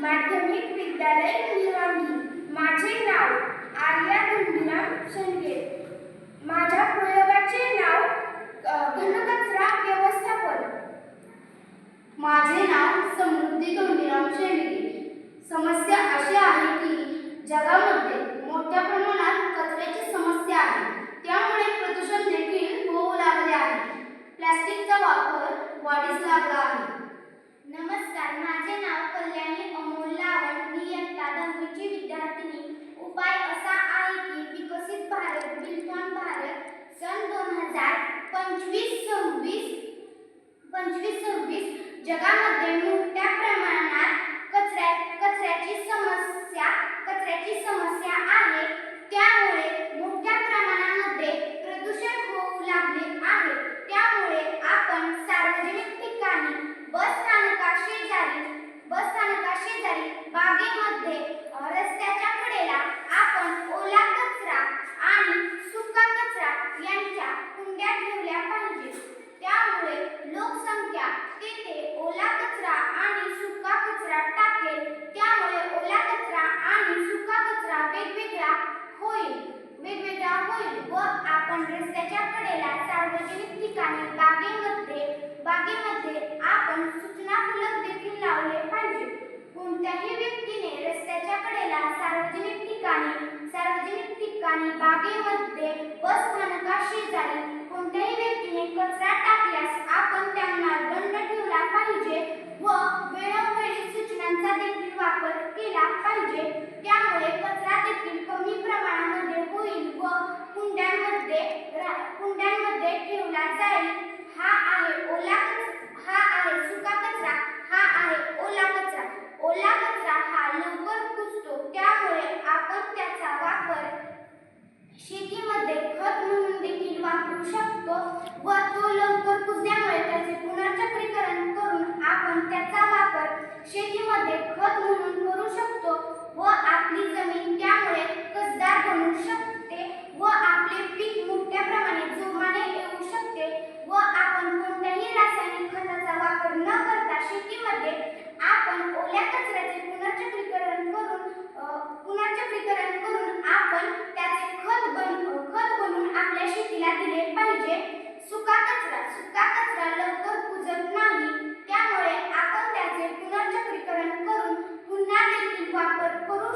माध्यमिक विद्यालय निलवांगी। माझे नाव आर्या धुंडीराम शेंडगे। माझ्या प्रयोगाचे नाव घनकचरा व्यवस्थापन। माझे नाव समृद्धी धोंडीराम शेंडगे। समस्या अशी आहे की जगामध्ये मोठ्या प्रमाणात कचऱ्याची समस्या आहे, त्यामुळे प्रदूषण देखील होऊ लागले आहे। प्लास्टिकचा वापर वाढीस लागला आहे। नमस्कार, माझे नाव कल्याणी अमोल लावण। मी इयत्ता 10वीची विद्यार्थिनी। उपाय असा आहे की विकसित भारत बिल्डॉन भारत सन 2025-26 जगामध्ये मोठ्या प्रमाणात कचऱ्याची समस्या आहे, त्यामुळे मोठ्या प्रमाणामध्ये प्रदूषण होऊ लागले आहे। त्यामुळे आपण सार्वजनिक ठिकाणी बस स्थानकाशेजारी बागेमध्ये रस्त्याच्या कडेला आपण ओला कचरा आणि सुका कचरा यांच्या कुंड्या ठेवल्या पाहिजेत। त्यामुळे लोकसंख्या तेथे ओला कचरा आणि सुका कचरा टाकेल, त्यामुळे ओला कचरा आणि सुका कचरा वेगवेगळा होईल व आपण रस्त्याच्या कडेला सार्वजनिक ठिकाणी बागेमध्ये आपण सूचना फलक देखील लावले पाहिजे। कोणत्याही व्यक्तीने रस्त्याच्या कडेला सार्वजनिक ठिकाणी बागेमध्ये बस स्थानकाशेजारी कोणत्याही व्यक्तीने कचरा टाकल्यास आपण त्यांना दंड ठेवला पाहिजे व वेळोवेळी सूचनांचा देखील वापर केला पाहिजे। त्यामुळे कचरा देखील कमी प्रमाणामध्ये होईल व कुंड्यांमध्ये ठेवला जाईल। हा आहे सुका कचरा, हा आहे ओला कचरा। ओला कचरा हा लवकर कुजतो, त्यामुळे आपण त्याचा वापर शेतीमध्ये खत म्हणून देखील वापरू शकतो व तो लवकर कुजल्यामुळे त्याचे पुनर्चक्रीकरण करून आपण त्याचा वापर शेतीमध्ये खत म्हणून करू शकतो व आपली जमीन त्यामुळे कसदार बनू शकते व आपले पीक मोठ्या जोमाने येऊ शकते व आपण कोणत्याही रासायनिक खताचा वापर न करता शेतीमध्ये आपण ओल्या कचऱ्याचे पुनर्चक्रीकरण करून आपण त्याचे खत बनवून आपल्या शेतीला दिले पाहिजे। सुका कचरा लवकर कुजत नाही, त्यामुळे आपण त्याचे पुनर्चक्रीकरण करून पुन्हा देखील वापर करू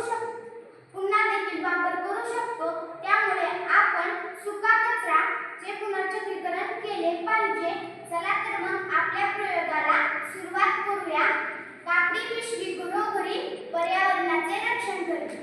शकतो। त्यामुळे आपण सुका कचराचे पुनर्चक्रीकरण केले पाहिजे। चला तर मग आपल्या प्रयोगाला सुरुवात करूया। कापडी पिशवी घरोघरी पर्यावरणाचे रक्षण करेल।